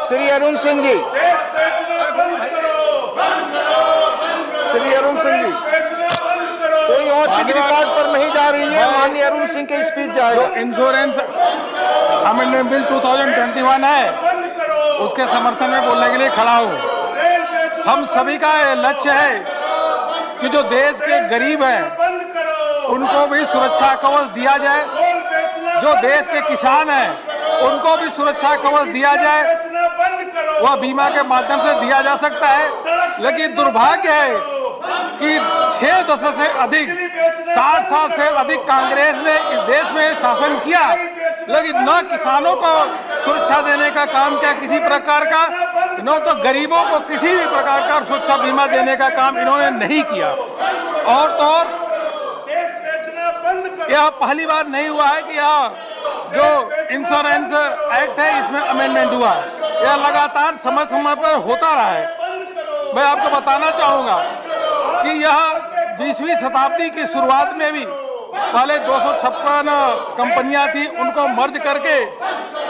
श्री अरुण सिंह जी, श्री अरुण सिंह जी, कोई और चीज रिकॉर्ड पर नहीं जा रही है, माननीय अरुण सिंह की स्पीच जाएगा। इंश्योरेंस अमेंडमेंट बिल 2021 है, उसके समर्थन में बोलने के लिए खड़ा हूँ। हम सभी का लक्ष्य है कि जो देश के गरीब हैं उनको भी सुरक्षा कवच दिया जाए, जो देश के किसान हैं उनको भी सुरक्षा कवच दिया जाए, वह बीमा के माध्यम से दिया जा सकता है। लेकिन दुर्भाग्य है कि 6 दशक से अधिक 60 साल से अधिक कांग्रेस ने इस देश में शासन किया, लेकिन न किसानों को सुरक्षा देने का काम किया किसी प्रकार का, न तो गरीबों को किसी भी प्रकार का सुरक्षा बीमा देने का काम इन्होंने नहीं किया। और तो और यह पहली बार नहीं हुआ है कि यह जो इंश्योरेंस एक्ट है इसमें अमेंडमेंट हुआ, यह लगातार समय समय पर होता रहा है। मैं आपको बताना चाहूँगा कि यह 20वीं शताब्दी की शुरुआत में भी पहले 256 कंपनियां थी, उनको मर्ज करके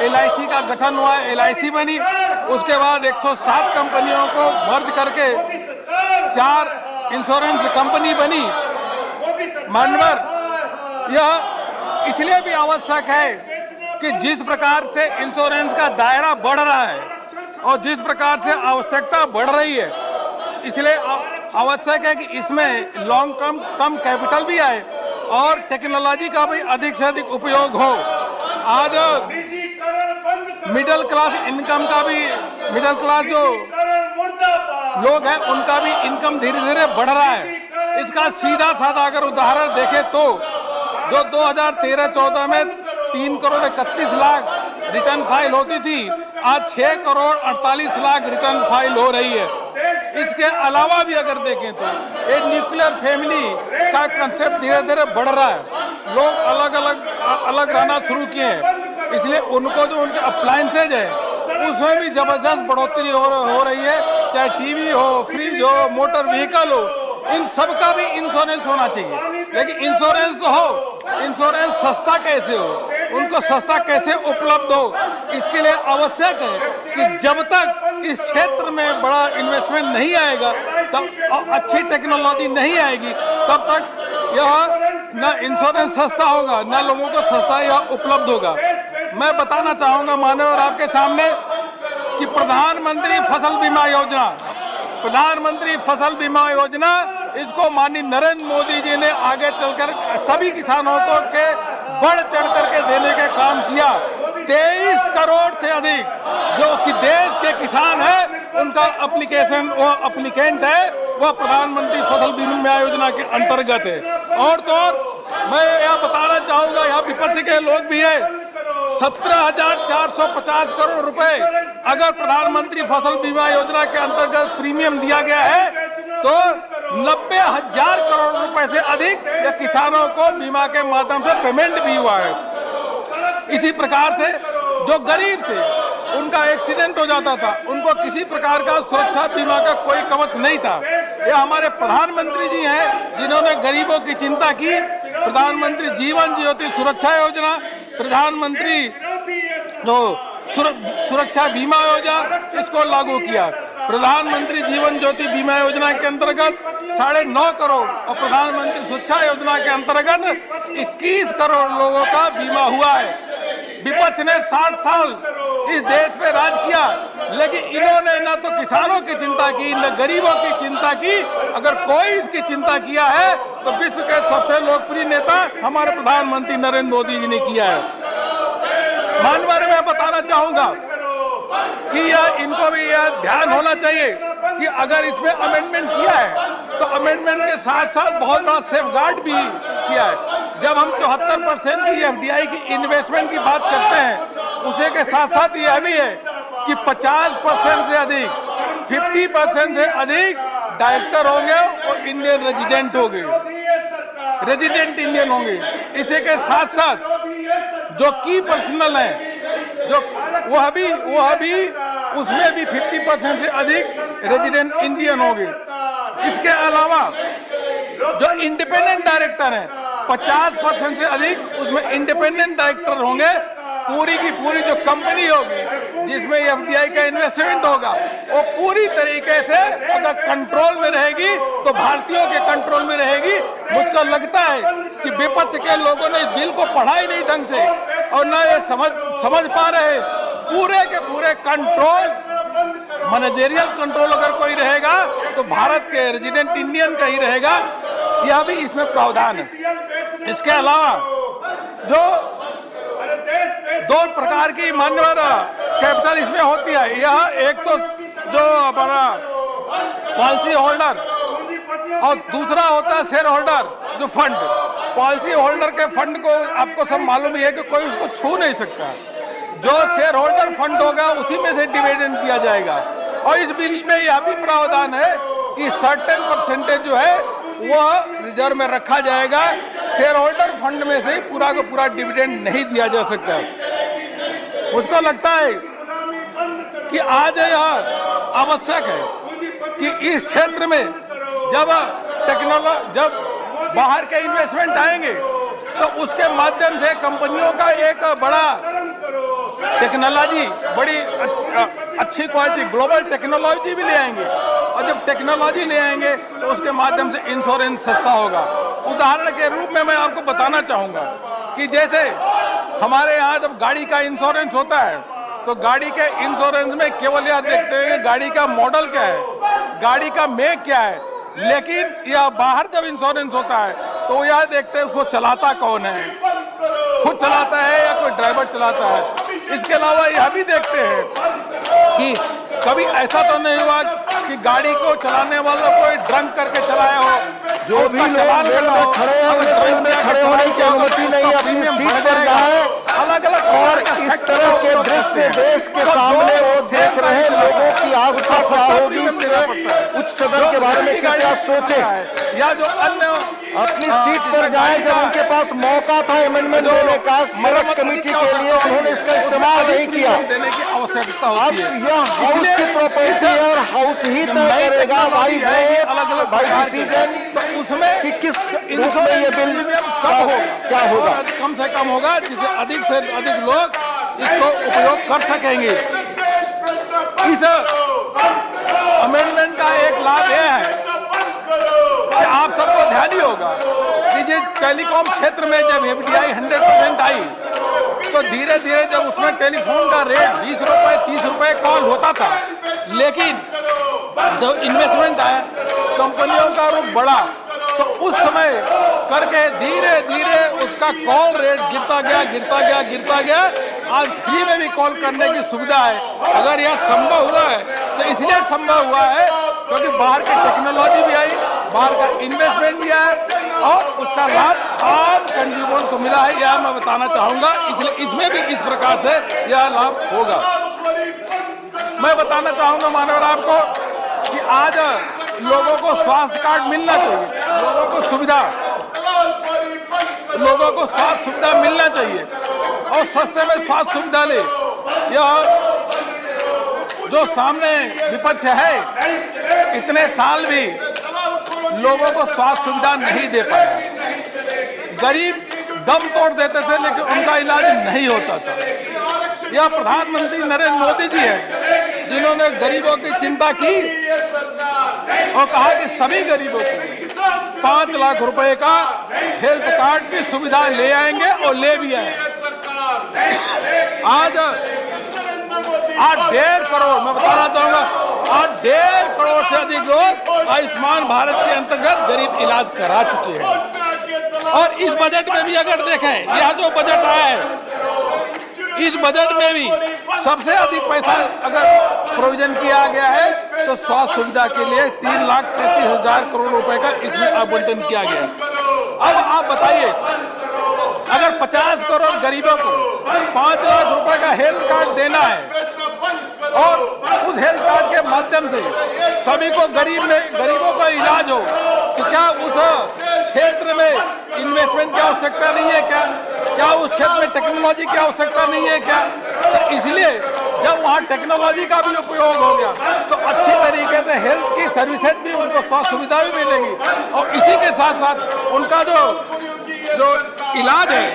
LIC का गठन हुआ, LIC बनी। उसके बाद 107 कंपनियों को मर्ज करके 4 इंश्योरेंस कंपनी बनी। मानवर यह इसलिए भी आवश्यक है कि जिस प्रकार से इंश्योरेंस का दायरा बढ़ रहा है और जिस प्रकार से आवश्यकता बढ़ रही है, इसलिए आवश्यक है कि इसमें लॉन्ग टर्म कैपिटल भी आए और टेक्नोलॉजी का भी अधिक से अधिक उपयोग हो। आज मिडिल क्लास इनकम का भी, मिडिल क्लास जो लोग हैं उनका भी इनकम धीरे धीरे बढ़ रहा है। इसका सीधा साधा अगर उदाहरण देखें तो जो 2013-14 में 3 करोड़ 31 लाख रिटर्न फाइल होती थी, आज 6 करोड़ 48 लाख रिटर्न फाइल हो रही है। इसके अलावा भी अगर देखें तो एक न्यूक्लियर फैमिली का कंसेप्ट धीरे धीरे बढ़ रहा है। लोग अलग रहना शुरू किए हैं, इसलिए उनको जो उनके अप्लायंसेज है उसमें भी जबरदस्त बढ़ोतरी हो रही है। चाहे टीवी हो, फ्रिज हो, मोटर व्हीकल हो, इन सब का भी इंश्योरेंस होना चाहिए। लेकिन इंश्योरेंस तो हो, इंश्योरेंस सस्ता कैसे हो, उनको सस्ता कैसे उपलब्ध हो, इसके लिए आवश्यक है कि जब तक इस क्षेत्र में बड़ा इन्वेस्टमेंट नहीं आएगा, तब अच्छी टेक्नोलॉजी नहीं आएगी, तब तक यह न इंश्योरेंस सस्ता होगा न लोगों को सस्ता यह उपलब्ध होगा। मैं बताना चाहूँगा मानव और आपके सामने कि प्रधानमंत्री फसल बीमा योजना, प्रधानमंत्री फसल बीमा योजना, इसको माननीय नरेंद्र मोदी जी ने आगे चलकर सभी किसानों को के बढ़ चढ़ करके देने का काम किया। 23 करोड़ से अधिक जो कि देश के किसान हैं उनका एप्लीकेशन, वो एप्लीकेंट है, वह प्रधानमंत्री फसल बीमा योजना के अंतर्गत है। और तो और मैं यह बताना चाहूँगा, यहाँ विपक्ष के लोग भी हैं, 17,450 करोड़ रुपए अगर प्रधानमंत्री फसल बीमा योजना के अंतर्गत प्रीमियम दिया गया है तो 90,000 करोड़ रुपए से अधिक या किसानों को बीमा के माध्यम से पेमेंट भी हुआ है। इसी प्रकार से जो गरीब थे उनका एक्सीडेंट हो जाता था, उनको किसी प्रकार का सुरक्षा बीमा का कोई कवच नहीं था। यह हमारे प्रधानमंत्री जी हैं जिन्होंने गरीबों की चिंता की। प्रधानमंत्री जीवन ज्योति सुरक्षा योजना, प्रधानमंत्री जो सुरक्षा बीमा योजना, इसको लागू किया। प्रधानमंत्री जीवन ज्योति बीमा योजना के अंतर्गत 9.5 करोड़ और प्रधानमंत्री सुरक्षा योजना के अंतर्गत 21 करोड़ लोगों का बीमा हुआ है। विपक्ष ने 60 साल इस देश पे राज किया, लेकिन इन्होंने न तो किसानों की चिंता की न गरीबों की चिंता की। अगर कोई इसकी चिंता किया है तो विश्व के सबसे लोकप्रिय नेता हमारे प्रधानमंत्री नरेंद्र मोदी जी ने किया है। मानवर मैं बताना चाहूंगा कि यह इनको भी यह ध्यान होना चाहिए कि अगर इसमें अमेंडमेंट किया है तो अमेंडमेंट के साथ साथ बहुत बड़ा सेफगार्ड भी किया है। जब हम 74% की FDI की इन्वेस्टमेंट की बात करते हैं, उसी के साथ साथ यह भी है कि 50% से अधिक, 50% से अधिक डायरेक्टर होंगे और इंडियन रेजिडेंट होंगे, रेजिडेंट इंडियन होंगे। इसी के साथ साथ जो की पर्सनल है, जो वह भी उसमें भी 50% से अधिक रेजिडेंट इंडियन होंगे। इसके अलावा जो इंडिपेंडेंट डायरेक्टर हैं 50% से अधिक उसमें इंडिपेंडेंट डायरेक्टर होंगे। पूरी की पूरी जो कंपनी होगी जिसमें एफडीआई का इन्वेस्टमेंट होगा वो पूरी तरीके से अगर कंट्रोल में रहेगी तो भारतीयों के कंट्रोल में रहेगी। मुझको लगता है कि विपक्ष के लोगों ने इस बिल को पढ़ा ही नहीं ढंग से और न ये समझ पा रहे। पूरे के पूरे कंट्रोल, मैनेजरियल कंट्रोल अगर कोई रहेगा तो भारत के रेजिडेंट इंडियन का ही रहेगा। यह भी इसमें प्रावधान है। इसके अलावा जो दो प्रकार की मान्यवर कैपिटल इसमें होती है, यह एक तो जो हमारा पॉलिसी होल्डर और दूसरा होता है शेयर होल्डर जो फंड। पॉलिसी होल्डर के फंड को आपको सब मालूम ही है कि कोई उसको छू नहीं सकता। जो शेयर होल्डर फंड होगा उसी में से डिविडेंड दिया जाएगा। और इस बिल में यह भी प्रावधान है कि सर्टेन परसेंटेज जो है वह रिजर्व में रखा जाएगा। शेयर होल्डर फंड में से पूरा का पूरा डिविडेंड नहीं दिया जा सकता। मुझको लगता है कि आज यह आवश्यक है कि इस क्षेत्र में जब बाहर के इन्वेस्टमेंट आएंगे तो उसके माध्यम से कंपनियों का एक बड़ा टेक्नोलॉजी, बड़ी अच्छी क्वालिटी ग्लोबल टेक्नोलॉजी भी ले आएंगे। और जब टेक्नोलॉजी ले आएंगे तो उसके माध्यम से इंश्योरेंस सस्ता होगा। उदाहरण के रूप में मैं आपको बताना चाहूँगा कि जैसे हमारे यहाँ जब गाड़ी का इंश्योरेंस होता है तो गाड़ी के इंश्योरेंस में केवल यह देखते हैं गाड़ी का मॉडल क्या है, गाड़ी का मेक क्या है। लेकिन यह बाहर जब इंश्योरेंस होता है तो यह देखते हैं उसको चलाता कौन है, खुद चलाता है या कोई ड्राइवर चलाता है। इसके अलावा यह भी देखते हैं कि कभी ऐसा तो नहीं हुआ कि गाड़ी को चलाने वाला कोई ड्रंक करके चलाया हो। जो भी लोग रेल में खड़े हैं उन्हें ट्रेन में खड़े होने की अनुमति नहीं, अपनी सीट पर जाए। अलग अलग और इस तरह के दृश्य देश के सामने वो देख रहे हैं। लोगों की आस्था क्या होगी, उच्च सदन के बारे में क्या सोचे, या जो अन्य अपनी सीट पर जाए। जब उनके पास मौका था अमेंडमेंट देने का सेलेक्ट कमेटी के लिए, उन्होंने इसका इस्तेमाल नहीं किया। देने की आवश्यकता अब होती है। यह हाउस की प्रॉपर्टी है और हाउस ही तय करेगा भाई अलग अलग भाई डिसीजन तो उसमें कि किस रूप में ये बिल कम होगा, क्या होगा, और कम से कम होगा जिससे अधिक से अधिक लोग इसको उपयोग कर सकेंगे। इस अमेंडमेंट का एक लाभ यह है कि आप सबको ध्यान ही होगा कि जिस टेलीकॉम क्षेत्र में जब एफडीआई 100% आई तो धीरे धीरे जब उसमें टेलीफोन का रेट 20 रुपए 30 रुपए कॉल होता था, लेकिन जब इन्वेस्टमेंट आया कंपनियों का रुख बढ़ा तो उस समय करके धीरे धीरे उसका कॉल रेट गिरता गया। आज फ्री में भी कॉल करने की सुविधा है। अगर यह संभव हुआ है तो इसलिए संभव हुआ है क्योंकि बाहर की टेक्नोलॉजी भी आई, बाहर का इन्वेस्टमेंट भी आया और उसका लाभ आम कंज्यूमर को मिला है। यह मैं बताना चाहूँगा, इसलिए इसमें भी इस प्रकार से यह लाभ होगा। मैं बताना चाहूँगा मानव आपको कि आज लोगों को स्वास्थ्य कार्ड मिलना चाहिए, लोगों को स्वास्थ्य सुविधा मिलना चाहिए और सस्ते में स्वास्थ्य सुविधा ले। यह जो सामने विपक्ष है इतने साल भी लोगों को स्वास्थ्य सुविधा नहीं दे पाया। गरीब दम तोड़ देते थे लेकिन उनका इलाज नहीं होता था। यह प्रधानमंत्री नरेंद्र मोदी जी है जिन्होंने गरीबों की चिंता की और कहा कि सभी गरीबों को 5 लाख रुपए का हेल्थ कार्ड की सुविधा ले आएंगे और ले भी आए। आज 8.5 करोड़, मैं बताना चाहूंगा 8.5 करोड़ से अधिक लोग आयुष्मान भारत के अंतर्गत गरीब इलाज करा चुके हैं। और इस बजट में भी अगर देखें, यह जो बजट आया है इस बजट में भी सबसे अधिक पैसा अगर प्रोविजन किया गया है तो स्वास्थ्य सुविधा के लिए 3,37,000 करोड़ रुपए का इसमें आवंटन किया गया। अब आप बताइए, अगर 50 करोड़ गरीबों को 5 लाख रुपए का हेल्थ कार्ड देना है और उस हेल्थ कार्ड के माध्यम से सभी को गरीबों का इलाज हो, तो क्या उस क्षेत्र में इन्वेस्टमेंट की आवश्यकता नहीं है क्या उस क्षेत्र में टेक्नोलॉजी की आवश्यकता नहीं है क्या? तो इसलिए जब वहाँ टेक्नोलॉजी का भी उपयोग हो गया तो अच्छी तरीके से हेल्थ की सर्विसेज भी उनको स्वास्थ्य सुविधा भी मिलेगी और इसी के साथ साथ उनका जो इलाज है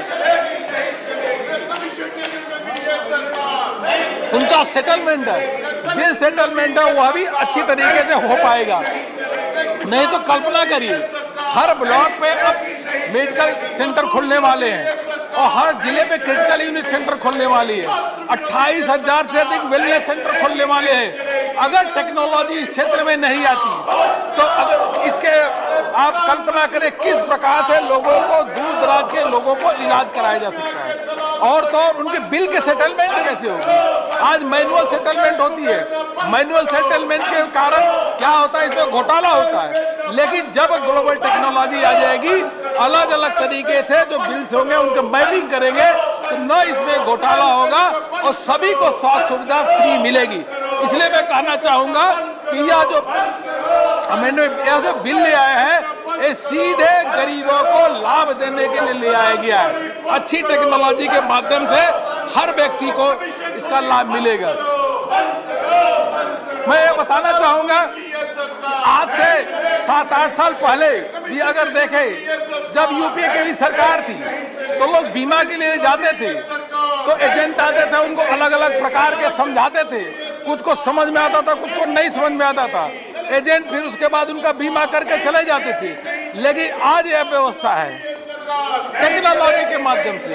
उनका सेटलमेंट है, बिल सेटलमेंट है, वह भी अच्छी तरीके से हो पाएगा। नहीं तो कल्पना करिए, हर ब्लॉक पे अब मेडिकल सेंटर खुलने वाले हैं और हर जिले पे क्रिटिकल यूनिट सेंटर खुलने वाली है। 28,000 से अधिक वेलनेस सेंटर खुलने वाले हैं। अगर टेक्नोलॉजी इस क्षेत्र में नहीं आती तो अगर इसके आप कल्पना करें किस प्रकार से लोगों को, दूर दराज के लोगों को इलाज कराया जा सकता है। और तो और उनके बिल के सेटलमेंट कैसे होगी? आज मैनुअल सेटलमेंट होती है। मैनुअल सेटलमेंट के कारण क्या होता है, इसमें घोटाला होता है। लेकिन जब ग्लोबल टेक्नोलॉजी आ जाएगी, अलग अलग तरीके से जो बिल्स होंगे उनके मैपिंग करेंगे तो न इसमें घोटाला होगा और सभी को स्वास्थ्य सुविधा फ्री मिलेगी। इसलिए मैं कहना चाहूंगा कि यह जो बिल ले आए हैं, ये सीधे गरीबों को लाभ देने के लिए ले आया गया है। अच्छी टेक्नोलॉजी के माध्यम से हर व्यक्ति को इसका लाभ मिलेगा। मैं ये बताना चाहूंगा, आज से 7-8 साल पहले भी अगर देखें, जब यूपीए की भी सरकार थी तो लोग बीमा के लिए जाते थे तो एजेंट आते थे, उनको अलग अलग प्रकार के समझाते थे। कुछ को समझ में आता था, कुछ को नहीं समझ में आता था। एजेंट फिर उसके बाद उनका बीमा करके चले जाते थे। लेकिन आज यह व्यवस्था है, टेक्नोलॉजी के माध्यम से,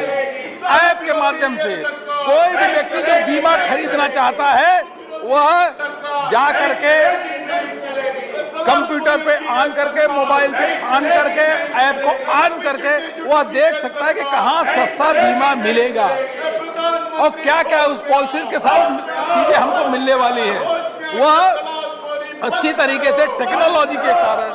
ऐप के माध्यम से कोई भी व्यक्ति जो बीमा खरीदना चाहता है वह जा करके कंप्यूटर पे ऑन करके, मोबाइल पे ऑन करके, ऐप को ऑन करके वह देख सकता है कि कहाँ सस्ता बीमा मिलेगा और क्या क्या उस पॉलिसी के साथ चीजें हमको मिलने वाली है। वह अच्छी तरीके से टेक्नोलॉजी के कारण